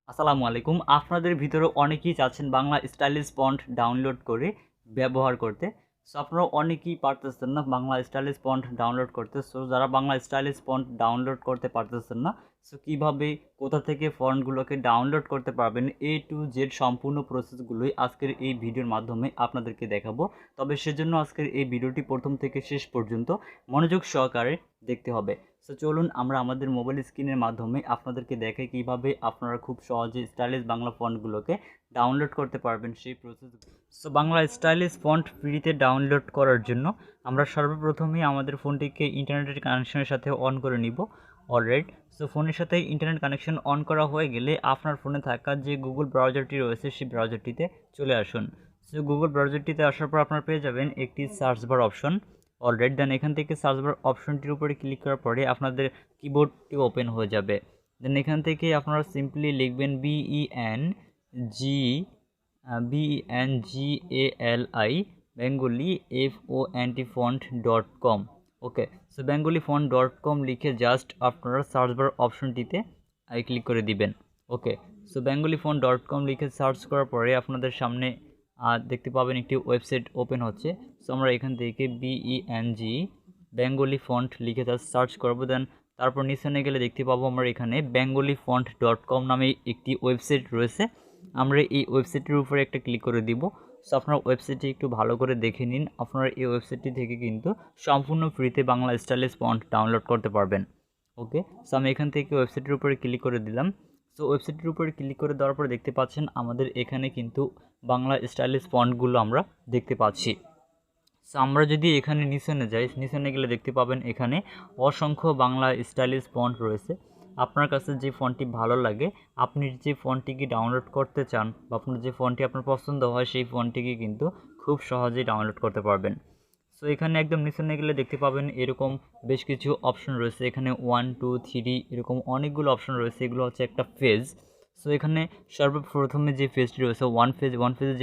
আসসালামু আলাইকুম। আপনাদের ভিতরে অনেকেই চাচ্ছেন বাংলা স্টাইলিশ ফন্ট ডাউনলোড করে ব্যবহার করতে। সো আপনারা অনেকেই পারতেছেন না বাংলা স্টাইলিশ ফন্ট ডাউনলোড করতে। সো যারা বাংলা স্টাইলিশ ফন্ট ডাউনলোড করতে পারতেছেন না, সো কীভাবে কোথা থেকে ফন্টগুলোকে ডাউনলোড করতে পারবেন, A to Z সম্পূর্ণ প্রসেসগুলোই আজকের এই ভিডিওর মাধ্যমে আপনাদেরকে দেখাবো। তবে সেজন্য আজকের এই ভিডিওটি প্রথম থেকে শেষ পর্যন্ত মনোযোগ সহকারে দেখতে হবে। সো চলুন আমরা আমাদের মোবাইল স্ক্রিনের মাধ্যমে আপনাদেরকে দেখাই কিভাবে আপনারা খুব সহজে স্টাইলিশ বাংলা ফন্টগুলোকে ডাউনলোড করতে পারবেন সেই process. So Bangla stylish font ফ্রিতে ডাউনলোড করার জন্য আমরা সর্বপ্রথমেই আমাদের ফোনটিকে ইন্টারনেটের কানেকশনের সাথে অন করে নিব। অলরাইট, সো ফোনের সাথে ইন্টারনেট কানেকশন অন করা হয়ে গেলে আপনার ফোনে থাকা যে গুগল ব্রাউজারটি রয়েছে সেই ব্রাউজারটিতে চলে আসুন। সো গুগল ব্রাউজারটিতে আসার পর আপনারা পেয়ে যাবেন একটি সার্চ বার অপশন। অলরাইট, দেন এখান থেকে সার্চ বার অপশনটির উপরে ক্লিক করার পরে আপনাদের কিবোর্ডটি ওপেন হয়ে যাবে। দেন এখান থেকে আপনারা সিম্পলি লিখবেন BENGALI বেঙ্গলি FONT.com। ওকে, সো bengalifont.com লিখে জাস্ট আপনারা সার্চ বার অপশনটিতে ক্লিক করে দিবেন। ওকে, সো bengalifont.com লিখে সার্চ করার পরে আপনাদের সামনে দেখতে পাবেন একটি ওয়েবসাইট ওপেন হচ্ছে। সো আমরা এখান থেকে বেঙ্গলি ফন্ট লিখে জাস্ট সার্চ করবো। দেন তারপর নিচে গেলে দেখতে পাবো আমরা এখানে bengalifont.com নামে একটি ওয়েবসাইট রয়েছে। আমরা এই ওয়েবসাইটের উপরে একটা ক্লিক করে দিব। সো আপনার ওয়েবসাইটটি একটু ভালো করে দেখে নিন। আপনারা এই ওয়েবসাইটটি থেকে কিন্তু সম্পূর্ণ ফ্রিতে বাংলা স্টাইলিশ ফন্ট ডাউনলোড করতে পারবেন। ওকে, সো আমি এখান থেকে ওয়েবসাইটের উপরে ক্লিক করে দিলাম। সো ওয়েবসাইটের উপরে ক্লিক করে দেওয়ার পরে দেখতে পাচ্ছেন আমাদের এখানে কিন্তু বাংলা স্টাইলিশ ফন্টগুলো আমরা দেখতে পাচ্ছি। সো আমরা যদি এখানে নিচে যাই, নিচে গেলে দেখতে পাবেন এখানে অসংখ্য বাংলা স্টাইলিশ ফন্ট রয়েছে। আপনার কাছে যে ফন্টটি ভালো লাগে, আপনি যে ফন্টটিকে ডাউনলোড করতে চান বা আপনার যে ফন্টটি আপনার পছন্দ হয় সেই ফন্টটিকে কিন্তু খুব সহজেই ডাউনলোড করতে পারবেন। সো এখানে একদম নিচে গেলে দেখতে পাবেন এরকম বেশ কিছু অপশন রয়েছে। এখানে 1 2 3 এরকম অনেকগুলো অপশন রয়েছে। এগুলো হচ্ছে একটা ফেজ। সো এখানে সর্বপ্রথমে যে ফেজটি রয়েছে ওয়ান ফেজে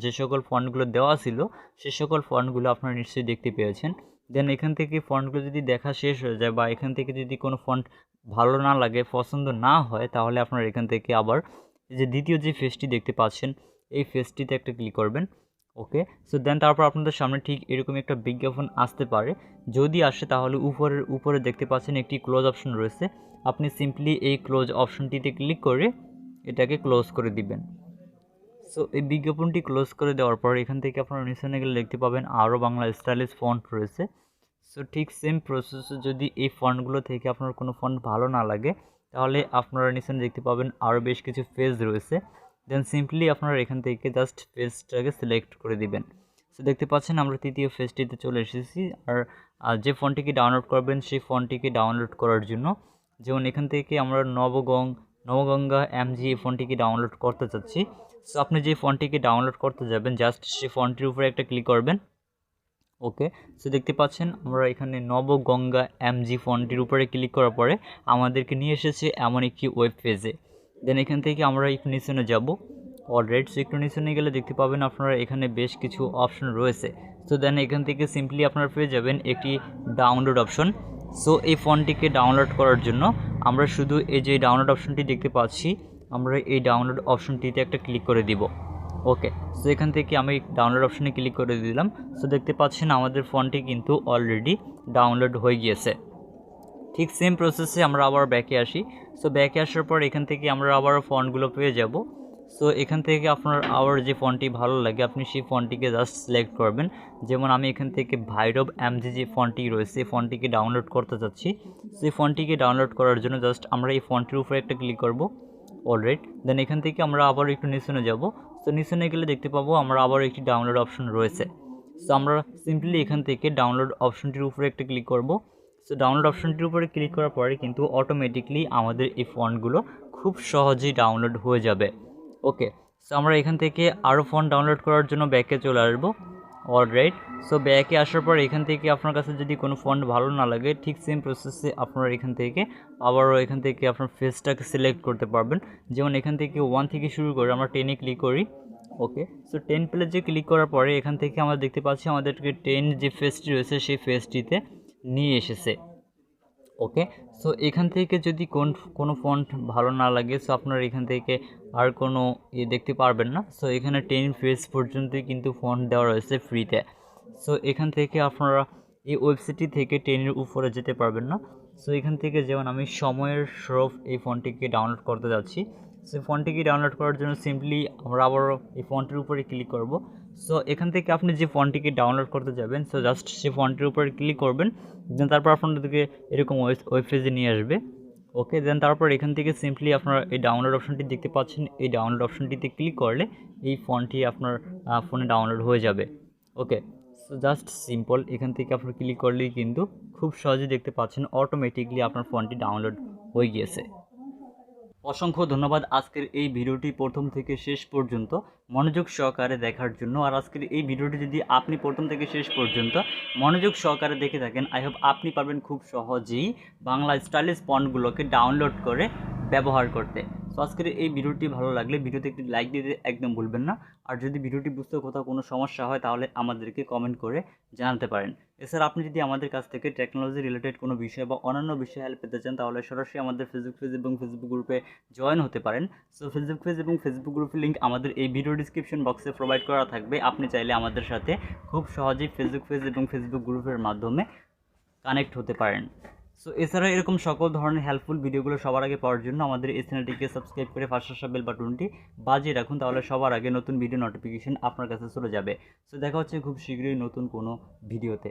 যে সকল ফন্টগুলো দেওয়া ছিল সে সকল ফন্টগুলো আপনারা নিশ্চয়ই দেখতে পেয়েছেন। দেন এখান থেকে ফন্টগুলো যদি দেখা শেষ হয়ে যায় বা এখান থেকে যদি কোনো ফন্ট ভালো না লাগে, পছন্দ না হয়, তাহলে আপনারা এখান থেকে আবার যে দ্বিতীয় যে ফেজটি দেখতে পাচ্ছেন এই ফেজটিতে একটা ক্লিক করবেন। ওকে, সো দেন তারপর আপনাদের সামনে ঠিক এরকম একটা বিজ্ঞাপন আসতে পারে। যদি আসে তাহলে উপরে দেখতে পাচ্ছেন একটি ক্লোজ অপশন রয়েছে। আপনি সিম্পলি এই ক্লোজ অপশনটিতে ক্লিক করে এটাকে ক্লোজ করে দিবেন। সো এই বিজ্ঞাপনটি ক্লোজ করে দেওয়ার পর এখান থেকে আপনারা নিচে গেলে দেখতে পাবেন আরও বাংলা স্টাইলিশ ফন্ট রয়েছে। সো ঠিক সেম প্রসেসে যদি এই ফন্টগুলো থেকে আপনার কোনো ফন্ট ভালো না লাগে, তাহলে আপনারা নিচে দেখতে পাবেন আরও বেশ কিছু পেজ রয়েছে। দেন সিম্পলি আপনারা এখান থেকে জাস্ট পেজটাকে সিলেক্ট করে দিবেন। সো দেখতে পাচ্ছেন আমরা তৃতীয় পেজটিতে চলে এসেছি। আর যে ফন্টটিকে ডাউনলোড করবেন সেই ফন্টটিকে ডাউনলোড করার জন্য, যেমন এখান থেকে আমরা নবগঙ্গা MG এই ফন্টটিকে ডাউনলোড করতে চাচ্ছি। সো আপনি যে ফন্টটিকে ডাউনলোড করতে যাবেন জাস্ট সেই ফন্টটির উপরে একটা ক্লিক করবেন। ওকে, সো দেখতে পাচ্ছেন আমরা এখানে নবগঙ্গা MG ফন্টটির উপরে ক্লিক করার পরে আমাদেরকে নিয়ে এসেছে এমন একটি ওয়েব পেজে। দেন এখান থেকে আমরা একটু নিচে যাব। অলরাইট, সো একটু নিচে গেলে দেখতে পাবেন আপনারা এখানে বেশ কিছু অপশন রয়েছে। সো দেন এখান থেকে সিম্পলি আপনারা পেয়ে যাবেন একটি ডাউনলোড অপশন। সো এই ফন্টটিকে ডাউনলোড করার জন্য আমরা শুধু এই যে ডাউনলোড অপশনটি দেখতে পাচ্ছি, আমরা এই ডাউনলোড অপশনটিতে একটা ক্লিক করে দিব। ওকে, সো এখান থেকে আমি ডাউনলোড অপশনে ক্লিক করে দিলাম। সো দেখতে পাচ্ছেন আমাদের ফন্টটি কিন্তু অলরেডি ডাউনলোড হয়ে গিয়েছে। ঠিক সেম প্রসেসে আমরা আবার ব্যাকে আসি। সো ব্যাকে আসার পর এখান থেকে আমরা আবার ফন্টগুলো পেয়ে যাব। সো এখান থেকে আপনার আবার যে ফন্টটি ভালো লাগে আপনি সেই ফন্টটিকে জাস্ট সিলেক্ট করবেন। যেমন আমি এখান থেকে ভাইরব MG যে ফন্টটি রয়েছে এই ফন্টটিকে ডাউনলোড করতে চাচ্ছি। সেই ফন্টটিকে ডাউনলোড করার জন্য জাস্ট আমরা এই ফন্টটির উপরে একটা ক্লিক করব। অলরাইট, দেন এখান থেকে আমরা আবার একটু নিচে যাব। সো নিচে গেলে দেখতে পাবো আমরা আবার একটি ডাউনলোড অপশন রয়েছে। সো আমরা সিম্পলি এখান থেকে ডাউনলোড অপশনটির উপরে একটা ক্লিক করব। সো ডাউনলোড অপশনটির উপরে ক্লিক করার পরে কিন্তু অটোমেটিকলি আমাদের এই ফন্টগুলো খুব সহজেই ডাউনলোড হয়ে যাবে। ওকে, সো আমরা এখান থেকে আরও ফন্ট ডাউনলোড করার জন্য ব্যাকে চলে আসবো। অলরাইট, সো ব্যাকে আসার পর এখান থেকে আপনার কাছে যদি কোনো ফন্ট ভালো না লাগে, ঠিক সেম প্রসেসে আপনারা এখান থেকে আবারও এখান থেকে আপনার ফেজটাকে সিলেক্ট করতে পারবেন। যেমন এখান থেকে 1 থেকে শুরু করে আমরা 10-এ ক্লিক করি। ওকে, সো 10 পেজে ক্লিক করার পরে এখান থেকে আমরা দেখতে পাচ্ছি আমাদেরকে 10 যে ফেজটি রয়েছে সেই ফেজটিতে নিয়ে এসেছে। ওকে, সো এখান থেকে যদি কোনো ফন্ট ভালো না লাগে, সো আপনারা এখান থেকে আর কোনো দেখতে পারবেন না। সো এখানে 10 পেজ পর্যন্তই কিন্তু ফন্ট দেওয়া রয়েছে ফ্রিতে। সো এখান থেকে আপনারা এই ওয়েবসাইটটি থেকে 10-এর উপরে যেতে পারবেন না। সো এখান থেকে যেমন আমি সময়ের সরফ এই ফন্টটিকে ডাউনলোড করতে যাচ্ছি। সো ফন্টটিকে ডাউনলোড করার জন্য সিম্পলি আমরা আবারও এই ফন্টের উপরে ক্লিক করব। সো এখান থেকে আপনি যে ফন্টটিকে ডাউনলোড করতে যাবেন, সো জাস্ট সেই ফন্টের উপরে ক্লিক করবেন, দেন তারপর আপনাদেরকে এরকম ওয়েব পেজে নিয়ে আসবে। ওকে, দেন তারপর এখান থেকে সিম্পলি আপনারা এই ডাউনলোড অপশনটি দেখতে পাচ্ছেন, এই ডাউনলোড অপশনটিতে ক্লিক করলে এই ফন্টটি আপনার ফোনে ডাউনলোড হয়ে যাবে। ওকে, সো জাস্ট সিম্পল এখান থেকে আপনার ক্লিক করলেই কিন্তু খুব সহজেই দেখতে পাচ্ছেন অটোমেটিকলি আপনার ফোনটি ডাউনলোড হয়ে গিয়েছে। অসংখ্য ধন্যবাদ আজকের এই ভিডিওটি প্রথম থেকে শেষ পর্যন্ত মনোযোগ সহকারে দেখার জন্য। আর আজকের এই ভিডিওটি যদি আপনি প্রথম থেকে শেষ পর্যন্ত মনোযোগ সহকারে দেখে থাকেন, আই হোপ আপনি পারবেন খুব সহজেই বাংলা স্টাইলিশ ফন্টগুলোকে ডাউনলোড করে ব্যবহার করতে। তো আজকের এই ভিডিওটি ভালো লাগলে ভিডিওতে একটি লাইক দিতে একদম ভুলবেন না। আর যদি ভিডিওটি বুঝতে কোথাও কোনো সমস্যা হয় তাহলে আমাদেরকে কমেন্ট করে জানাতে পারেন। এছাড়া আপনি যদি আমাদের কাছ থেকে টেকনোলজি রিলেটেড কোনো বিষয় বা অন্যান্য বিষয়ে হেল্প পেতে চান তাহলে সরাসরি আমাদের ফেসবুক পেজ এবং ফেসবুক গ্রুপে জয়েন হতে পারেন। সো ফেসবুক পেজ এবং ফেসবুক গ্রুপের লিঙ্ক আমাদের এই ভিডিও ডিসক্রিপশন বক্সে প্রোভাইড করা থাকবে। আপনি চাইলে আমাদের সাথে খুব সহজেই ফেসবুক পেজ এবং ফেসবুক গ্রুপের মাধ্যমে কানেক্ট হতে পারেন। সো এছাড়া এরকম সকল ধরনের হেল্পফুল ভিডিওগুলো সবার আগে পাওয়ার জন্য আমাদের এই চ্যানেলটিকে সাবস্ক্রাইব করে পাশে আসা বেল বাটনটি বাজিয়ে রাখুন, তাহলে সবার আগে নতুন ভিডিও নোটিফিকেশন আপনার কাছে চলে যাবে। সো দেখা হচ্ছে খুব শীঘ্রই নতুন কোনো ভিডিওতে।